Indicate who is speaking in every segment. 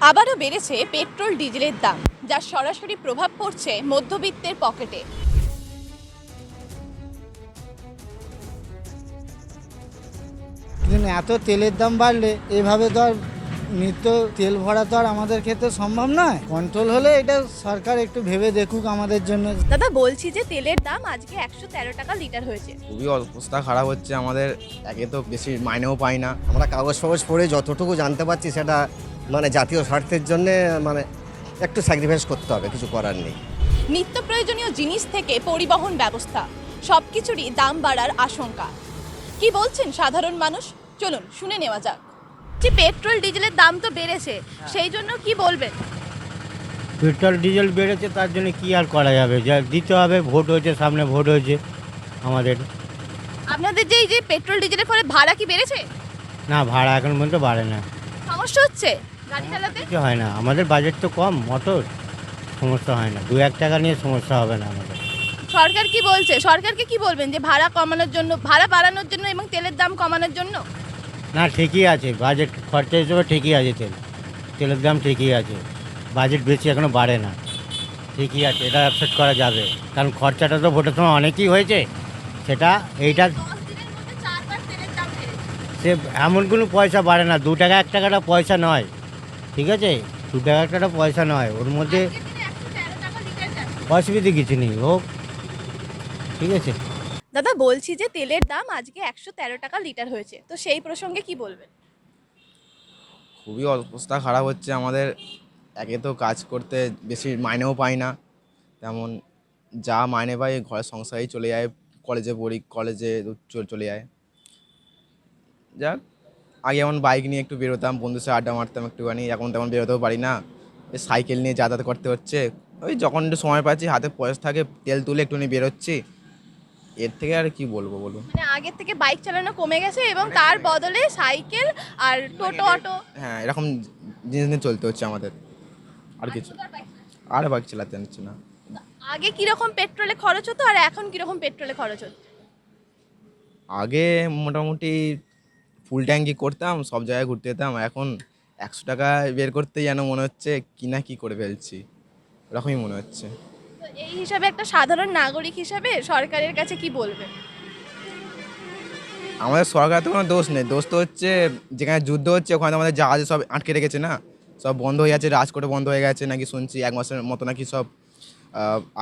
Speaker 1: আবারও বেড়েছে পেট্রোল ডিজেলের দাম, যার সরাসরি প্রভাব পড়ছে মধ্যবিত্তের পকেটে।
Speaker 2: কিন্তু এত তেলের দাম বাড়লে এভাবে তো আর নিত্য তেল ভরা তো আর আমাদের ক্ষেত্রে সম্ভব নয়। কন্ট্রোল হলে এটা সরকার একটু ভেবে দেখুক আমাদের জন্য।
Speaker 1: দাদা, বলছি যে তেলের দাম আজকে 113 টাকা লিটার হয়েছে।
Speaker 3: খুবই অবস্থা খারাপ হচ্ছে আমাদের। একে তো বেশি মাইনেও পাই না।
Speaker 4: আমরা কাগজ ফাগজ পড়ে যতটুকু জানতে পারছি সেটা জাতীয় স্বার্থের জন্যে একটু স্যাক্রিফাইস করতে হবে, কিছু করার নেই।
Speaker 1: নিত্য প্রয়োজনীয় জিনিস থেকে পরিবহন ব্যবস্থা সবকিছুরই দাম বাড়ার আশঙ্কা। কি বলছেন সাধারণ মানুষ, চলুন শুনে নেওয়া যাক। যে পেট্রোল ডিজেলের দাম তো বেড়েছে, সেই জন্য কি বলবেন?
Speaker 5: পেট্রোল ডিজেল বেড়েছে, তার জন্য কি আর করা যাবে, যা দিতে হবে। ভোট হয়েছে, সামনে ভোট হয়েছে আমাদের।
Speaker 1: আপনাদের যে এই যে পেট্রোল ডিজেলের ফলে ভাড়া কি বেড়েছে?
Speaker 5: না, ভাড়া এখন পর্যন্ত বাড়ে না,
Speaker 1: সমস্যা হচ্ছে গাড়ি চালাতে?
Speaker 5: কিছু হয় না। আমাদের বাজেট তো কম, মোটর সমস্যা হয় না। 2-1 টাকা নিয়ে সমস্যা হবে না আমাদের।
Speaker 1: সরকার কি বলছে? সরকারকে কি বলবেন যে ভাড়া কমানোর জন্য, ভাড়া বাড়ানোর জন্য এবং তেলের দাম কমানোর জন্য?
Speaker 5: না, ঠিকই আছে, বাজেট খরচা হিসেবে ঠিকই আছে। তেলের দাম ঠিকই আছে, বাজেট বেশি এখনও বাড়ে না, ঠিকই আছে, এটা অ্যাকসেপ্ট করা যাবে। কারণ খরচাটা তো ভোটের সময় অনেকই হয়েছে, সেটা এইটা
Speaker 1: 10 দিনের মধ্যে 4 বার তেলের দাম বেড়েছে।
Speaker 5: সে এমন কোনো পয়সা বাড়ে না। 2 টাকা 1 টাকাটা পয়সা নয়, ঠিক আছে? 2 টাকা 1 টাকা পয়সা নয়, ওর মধ্যে
Speaker 1: আজকের দিনে 113 টাকা লিটার যাচ্ছে।
Speaker 5: অসুবিধে কিছু নেই, হোক, ঠিক আছে।
Speaker 1: দাদা, বলছি যে তেলের দাম আজকে 113 টাকা লিটার হয়েছে, তো সেই প্রসঙ্গে কি বলবেন?
Speaker 3: খুবই অবস্থা খারাপ হচ্ছে আমাদের। একে তো কাজ করতে বেশি মাইনেও পাই না, তেমন যা মাইনে পাই ঘরের সংসারেই চলে যায়। কলেজে পড়ি, কলেজে চলে যায়। যাক, আগে যেমন বাইক নিয়ে একটু বেরোতাম, বন্ধুর সাথে আড্ডা মারতাম একটুখানি, এখন তেমন বেরোতেও পারি না। এই সাইকেল নিয়ে যাতায়াত করতে হচ্ছে। ওই যখন একটু সময় পাচ্ছি, হাতে পয়সা থাকে, তেল তুলে একটুখানি বেরোচ্ছি। এর থেকে আর কি বলবো বলুন।
Speaker 1: মানে আগের থেকে বাইক চালানো কমে গেছে এবং তার বদলে সাইকেল আর টোটো, অটো।
Speaker 3: হ্যাঁ, এরকম জিনিস নিয়ে চলতে হচ্ছে আমাদের, আর কিছু। আর বাইক চালাতে হচ্ছে না।
Speaker 1: আগে কিরকম পেট্রোলে খরচ হতো আর এখন কিরকম পেট্রোলে খরচ হচ্ছে?
Speaker 3: আগে মোটামুটি ফুল ট্যাঙ্কি করতাম, সব জায়গায় ঘুরতে যেতাম। এখন 100 টাকা বের করতেই যেন মনে হচ্ছে কি না কি করে ফেলছি, এরকমই মনে হচ্ছে।
Speaker 1: তো এই হিসাবে একটা সাধারণ নাগরিক হিসাবে সরকারের কাছে কি বলবেন?
Speaker 3: আমাদের সরকার তো কোনো দোষ নেই, দোষ তো হচ্ছে যেখানে যুদ্ধ হচ্ছে ওখানে তো আমাদের জাহাজে সব আটকে রেখেছে না, সব বন্ধ হয়ে যাচ্ছে, রাজকোটে বন্ধ হয়ে গেছে নাকি শুনছি, 1 মাসের মতো নাকি সব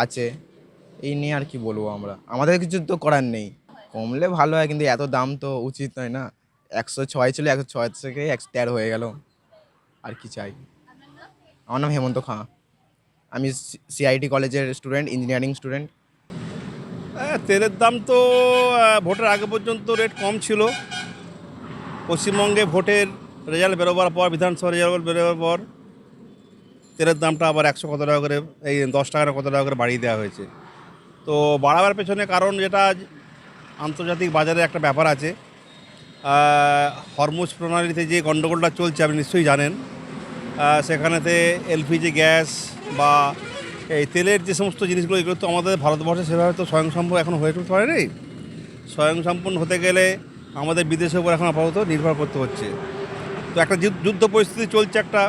Speaker 3: আছে। এই নিয়ে আর কি বলবো, আমাদের কিছু তো করার নেই। কমলে ভালো হয়, কিন্তু এত দাম তো উচিত নয় না। 106 ছিল, 106 থেকে 113 হয়ে গেল, আর কি চাই। আমার নাম হেমন্ত খাঁ, আমি সিআইটি কলেজের স্টুডেন্ট, ইঞ্জিনিয়ারিং স্টুডেন্ট।
Speaker 6: তেলের দাম তো ভোটের আগে পর্যন্ত রেট কম ছিল। পশ্চিমবঙ্গে ভোটের রেজাল্ট বেরোবার পর, বিধানসভা রেজাল্ট বেরোবার পর তেলের দামটা আবার 100 কত টাকা করে, এই 10 টাকা কত টাকা করে বাড়িয়ে দেওয়া হয়েছে। তো বাড়াবার পেছনে কারণ যেটা, আন্তর্জাতিক বাজারে একটা ব্যাপার আছে। হরমুজ প্রণালীতে যে গণ্ডগোলটা চলছে আপনি নিশ্চয়ই জানেন। সেখানেতে এলপিজি গ্যাস বা এই তেলের যে সমস্ত জিনিসগুলো, এগুলো তো আমাদের ভারতবর্ষে সেভাবে তো স্বয়ংসম্পূর্ণ এখনও হয়ে উঠতে পারেনি। স্বয়ংসম্পূর্ণ হতে গেলে আমাদের বিদেশের উপর এখন আপাতত নির্ভর করতে হচ্ছে। তো একটা যুদ্ধ পরিস্থিতি চলছে একটা,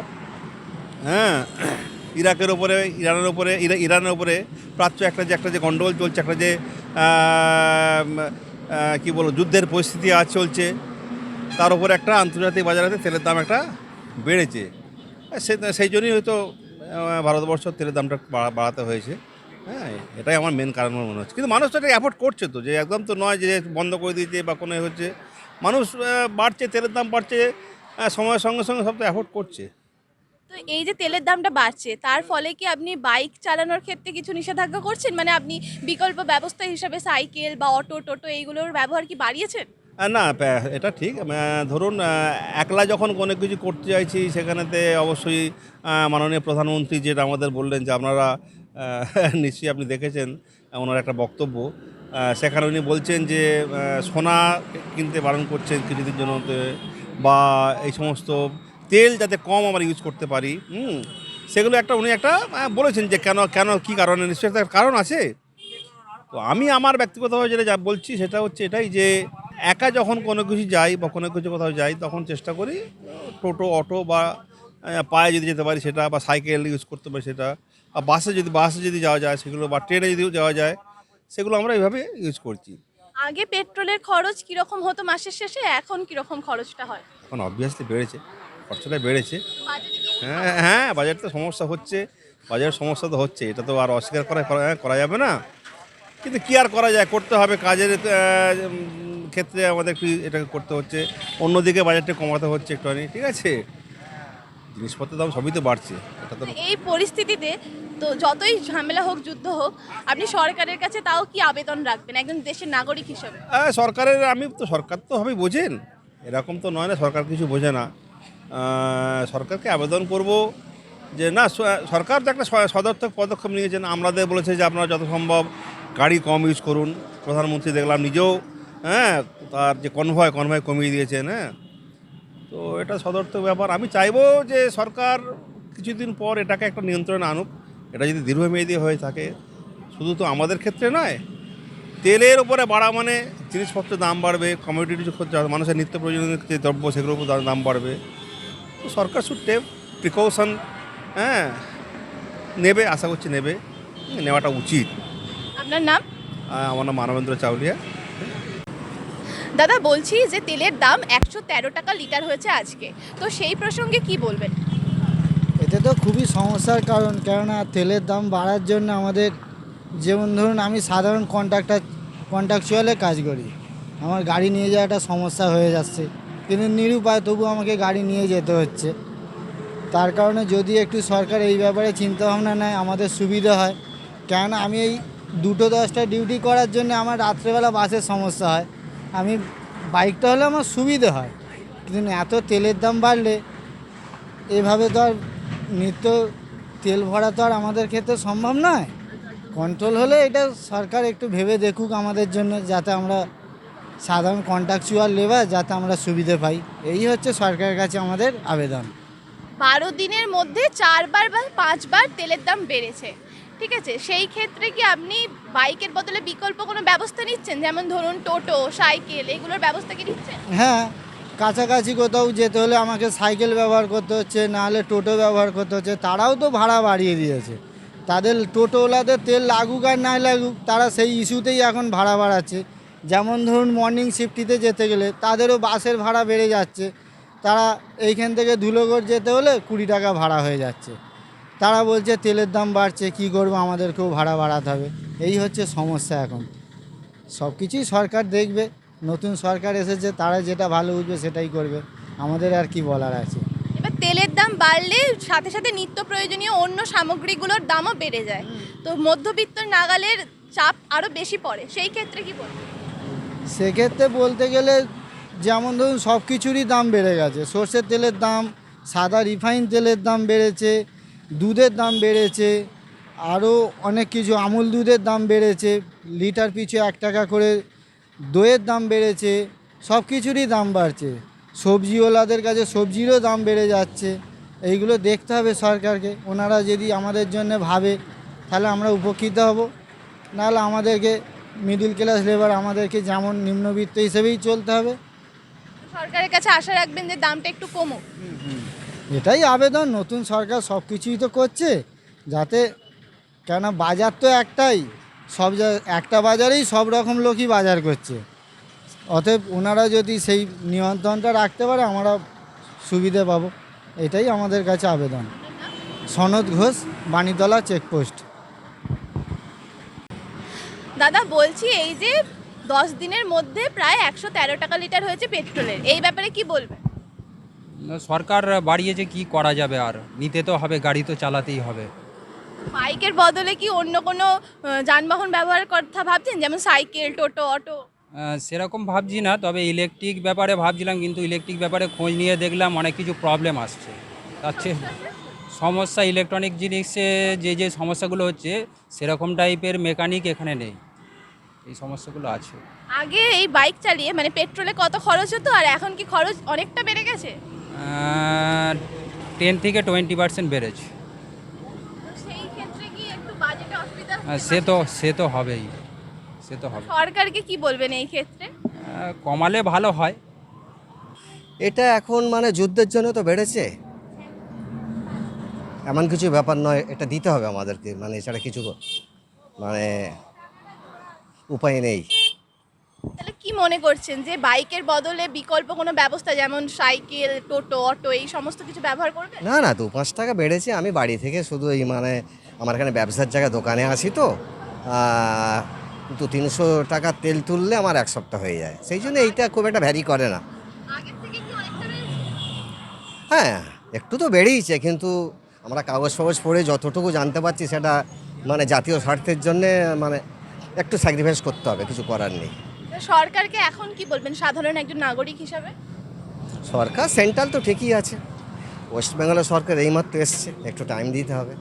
Speaker 6: হ্যাঁ, ইরাকের ওপরে, ইরানের ওপরে প্রাচ্য একটা যে গণ্ডগোল চলছে, একটা যে কী বলবো যুদ্ধের পরিস্থিতি আজ চলছে, তার উপরে একটা আন্তর্জাতিক বাজারে তেলের দাম একটা বেড়েছে। সেই জন্যই হয়তো ভারতবর্ষ তেলের দামটা বাড়াতে হয়েছে। হ্যাঁ, এটাই আমার মেন কারণ মনে হচ্ছে। কিন্তু মানুষ তো এটা অ্যাফোর্ড করছে, তো যে একদম তো নয় যে বন্ধ করে দিয়েছে বা কোনো হচ্ছে। মানুষ বাড়ছে, তেলের দাম বাড়ছে, সময়ের সঙ্গে সঙ্গে সব তো অ্যাফোর্ড করছে।
Speaker 1: তো এই যে তেলের দামটা বাড়ছে, তার ফলে কি আপনি বাইক চালানোর ক্ষেত্রে কিছু নিষেধাজ্ঞা করছেন? মানে আপনি বিকল্প ব্যবস্থা হিসাবে সাইকেল বা অটো, টোটো এইগুলোর ব্যবহার কি বাড়িয়েছেন?
Speaker 6: না, এটা ঠিক। ধরুন, একলা যখন কোনো কিছু করতে চাইছি, সেখানেতে অবশ্যই মাননীয় প্রধানমন্ত্রী যেটা আমাদের বললেন যে আপনারা নিশ্চয়ই আপনি দেখেছেন ওনার একটা বক্তব্য। সেখানে উনি বলছেন যে সোনা কিনতে বারণ করছেন কিছুদিন জন্য, বা এই সমস্ত তেল যাতে কম আমরা ইউজ করতে পারি। সেগুলো উনি একটা বলেছেন যে কেন কী কারণে, নিশ্চয়ই একটা কারণ আছে। তো আমি আমার ব্যক্তিগতভাবে যেটা বলছি সেটা হচ্ছে এটাই যে একা যখন কোনো কিছু যাই বা কোনো কিছু কোথাও যাই, তখন চেষ্টা করি টোটো, অটো বা পায়ে যদি যেতে পারি সেটা, বা সাইকেল ইউজ করতে পারি সেটা, আর বাসে যদি যাওয়া যায় সেগুলো, বা ট্রেনে যদি যাওয়া যায় সেগুলো আমরা এইভাবে ইউজ করছি।
Speaker 1: আগে পেট্রোলের খরচ কিরকম হতো মাসের শেষে, এখন কিরকম খরচটা হয়?
Speaker 6: এখন অবভিয়াসলি বেড়েছে, খরচাটা বেড়েছে।
Speaker 1: বাজেটে কি
Speaker 6: হ্যাঁ, বাজার তো সমস্যা হচ্ছে, বাজারের সমস্যা তো হচ্ছে, এটা তো আর অস্বীকার করা যাবে না। কিন্তু কী আর করা যায়, করতে হবে, কাজের ক্ষেত্রে আমাদের একটু এটাকে করতে হচ্ছে, অন্যদিকে বাজারটা কমাতে হচ্ছে একটুখানি, ঠিক আছে। জিনিসপত্রের দাম সবই তো বাড়ছে, এটা তো।
Speaker 1: এই পরিস্থিতিতে তো যতই ঝামেলা হোক, যুদ্ধ হোক, আপনি সরকারের কাছে তাও কি আবেদন রাখবেন একজন দেশের নাগরিক হিসেবে?
Speaker 6: সরকারের সরকার তো হবে বোঝেন, এরকম তো নয় না সরকার কিছু বোঝে না। সরকারকে আবেদন করব যে না, সরকার তো একটা সদর্থক পদক্ষেপ নিয়েছেন, আমাদের বলেছে যে আপনারা যত সম্ভব গাড়ি কম ইউজ করুন। প্রধানমন্ত্রী দেখলাম নিজেও তার যে কনভয় কমিয়ে দিয়েছেন। তো এটা সদর্থক ব্যাপার। আমি চাইবো যে সরকার কিছুদিন পর এটাকে একটা নিয়ন্ত্রণে আনুক। এটা যদি দীর্ঘমেয়াদী হয়ে থাকে, শুধু তো আমাদের ক্ষেত্রে নয়, তেলের উপরে বাড়া মানে জিনিসপত্রের দাম বাড়বে, কমোডিটি মানুষের নিত্য প্রয়োজনীয় যে দ্রব্য সেগুলোর উপর দাম বাড়বে। তো সরকার শুড টেক প্রিকশন, নেবে, আশা করছি নেওয়াটা উচিত।
Speaker 1: আপনার নাম?
Speaker 6: আমার নাম মানবেন্দ্র চাউলিয়া।
Speaker 1: দাদা, বলছি যে তেলের দাম 113 টাকা লিটার হয়েছে আজকে, তো সেই প্রসঙ্গে কি বলবেন?
Speaker 2: এতে তো খুবই সমস্যার কারণ, কেননা তেলের দাম বাড়ার জন্য আমাদের, যেমন ধরুন আমি সাধারণ কন্ট্রাকচুয়ালে কাজ করি, আমার গাড়ি নিয়ে যাওয়াটা সমস্যা হয়ে যাচ্ছে, কিন্তু নিরুপায় তবু আমাকে গাড়ি নিয়ে যেতে হচ্ছে। তার কারণে যদি একটু সরকার এই ব্যাপারে চিন্তাভাবনা নেয় আমাদের সুবিধা হয়, কেননা আমি এই 2:10 ডিউটি করার জন্য আমার রাত্রেবেলা বাসের সমস্যা হয়। আমি বাইকটা হলে আমার সুবিধে হয়, কিন্তু এত তেলের দাম বাড়লে এভাবে তো আর নিত্য তেল ভরা তো আর আমাদের ক্ষেত্রে সম্ভব নয়। কন্ট্রোল হলে এটা সরকার একটু ভেবে দেখুক আমাদের জন্য, যাতে আমরা সাধারণ কন্ট্রাকচুয়াল লেবার যাতে আমরা সুবিধে পাই। এই হচ্ছে সরকারের কাছে আমাদের আবেদন।
Speaker 1: 12 দিনের মধ্যে 4 বার বা 5 বার তেলের দাম বেড়েছে, ঠিক আছে। সেই ক্ষেত্রে কি আপনি বাইকের বদলে বিকল্প কোনো ব্যবস্থা নিচ্ছেন, যেমন ধরুন টোটো, সাইকেল, এগুলোর ব্যবস্থা কি নিচ্ছেন?
Speaker 2: হ্যাঁ, কাছাকাছি কোথাও যেতে হলে আমাকে সাইকেল ব্যবহার করতে হচ্ছে, নাহলে টোটো ব্যবহার করতে হচ্ছে। তারাও তো ভাড়া বাড়িয়ে দিয়েছে, তাদের টোটোওয়ালাদের তেল লাগুক আর নাই লাগুক, তারা সেই ইস্যুতেই এখন ভাড়া বাড়াচ্ছে। যেমন ধরুন মর্নিং শিফটিতে যেতে গেলে তাদেরও বাসের ভাড়া বেড়ে যাচ্ছে, তারা এইখান থেকে ধুলোগড় যেতে হলে 20 টাকা ভাড়া হয়ে যাচ্ছে। তারা বলছে তেলের দাম বাড়ছে, কী করবো, আমাদেরকেও ভাড়া বাড়াতে হবে। এই হচ্ছে সমস্যা এখন। সব কিছুই সরকার দেখবে, নতুন সরকার এসেছে, তারা যেটা ভালো বুঝবে সেটাই করবে, আমাদের আর কি বলার আছে।
Speaker 1: এবার তেলের দাম বাড়লে সাথে সাথে নিত্য প্রয়োজনীয় অন্য সামগ্রীগুলোর দামও বেড়ে যায়, তো মধ্যবিত্ত নাগালের চাপ আরও বেশি পড়ে, সেই ক্ষেত্রে কি বলবেন?
Speaker 2: সেক্ষেত্রে বলতে গেলে যেমন ধরুন সব কিছুরই দাম বেড়ে গেছে। সর্ষের তেলের দাম, সাদা রিফাইন তেলের দাম বেড়েছে, দুধের দাম বেড়েছে, আরও অনেক কিছু, আমুল দুধের দাম বেড়েছে, লিটার পিছু 1 টাকা করে দইয়ের দাম বেড়েছে, সব কিছুরই দাম বাড়ছে। সবজিওয়ালাদের কাছে সবজিরও দাম বেড়ে যাচ্ছে। এইগুলো দেখতে হবে সরকারকে, ওনারা যদি আমাদের জন্য ভাবে তাহলে আমরা উপকৃত হব, নাহলে আমাদেরকে মিডল ক্লাস লেবার আমাদেরকে যেমন নিম্নবিত্ত হিসেবেই চলতে হবে।
Speaker 1: সরকারের কাছে আশা রাখবেন যে দামটা একটু কমুক।
Speaker 2: এটাই আবেদন, নতুন সরকার সব কিছুই তো করছে যাতে, কেন বাজার তো একটাই, একটা বাজারেই সব রকম লোকই বাজার করছে। অতএব ওনারা যদি সেই নিয়ন্ত্রণটা রাখতে পারে আমরা সুবিধে পাবো, এটাই আমাদের কাছে আবেদন। সনদ ঘোষ, বাণীতলা চেকপোস্ট।
Speaker 1: দাদা, বলছি এই যে 10 দিনের মধ্যে প্রায় 113 টাকা লিটার হয়েছে পেট্রোলের, এই ব্যাপারে কি বলবেন?
Speaker 7: সরকার বাড়িয়েছে, কি করা যাবে, আর নিতে তো হবে, গাড়ি তো চালাতেই হবে।
Speaker 1: বাইকের বদলে কি অন্য কোনো যানবাহন ব্যবহার কথা ভাবছেন, যেমন সাইকেল, টোটো, অটো?
Speaker 7: সেরকম ভাবছি না, তবে ইলেকট্রিক ব্যাপারে ভাবছিলাম, কিন্তু ইলেকট্রিক ব্যাপারে খোঁজ নিয়ে দেখলাম অনেক কিছু প্রবলেম আসছে। তার চেয়ে সমস্যা, ইলেকট্রনিক জিনিসে যে সমস্যাগুলো হচ্ছে সেরকম টাইপের মেকানিক এখানে নেই, এই সমস্যাগুলো আছে।
Speaker 1: আগে এই বাইক চালিয়ে মানে পেট্রোলে কত খরচ হতো, আর এখন কি খরচ অনেকটা বেড়ে গেছে?
Speaker 7: 10 থেকে 20% বেড়েছে।
Speaker 1: তো সেই ক্ষেত্রে কি একটু বাজেটে অসুবিধা
Speaker 7: সে তো হবেই, সে তো হবে।
Speaker 1: সরকারকে কি বলবেন এই ক্ষেত্রে?
Speaker 7: কমালে ভালো হয়।
Speaker 4: এটা এখন যুদ্ধের জন্য তো বেড়েছে, এমন কিছু ব্যাপার নয়, এটা দিতে হবে আমাদেরকে, মানে এছাড়া কিছু মানে উপায় নেই।
Speaker 1: তাহলে কি মনে করছেন যে বাইকের বদলে বিকল্প কোনো ব্যবস্থা যেমন সাইকেল, টোটো, অটো এই সমস্ত কিছু ব্যবহার করবেন?
Speaker 4: না না, 2-5 টাকা বেড়েছে। আমি বাড়ি থেকে শুধু এই মানে আমার এখানে ব্যবসার জায়গায় দোকানে আসি তো, 200-300 টাকা তেল তুললে আমার 1 সপ্তাহ হয়ে যায়, সেই জন্য এইটা খুব একটা ভ্যারি করে না।
Speaker 1: আগের থেকে কি অনেকটা বেড়েছে?
Speaker 4: হ্যাঁ, একটু তো বেড়েইছে, কিন্তু আমরা কাগজ ফাগজ পড়ে যতটুকু জানতে পারছি সেটা মানে জাতীয় স্বার্থের জন্যে মানে একটু স্যাক্রিফাইস করতে হবে, কিছু করার নেই।
Speaker 1: তো সরকারকে এখন কি বলবেন সাধারণ একজন নাগরিক হিসাবে?
Speaker 4: সরকার সেন্ট্রাল তো ঠিকই আছে, ওয়েস্ট বেঙ্গলের সরকার এইমাত্র এসছে, একটু টাইম দিতে হবে।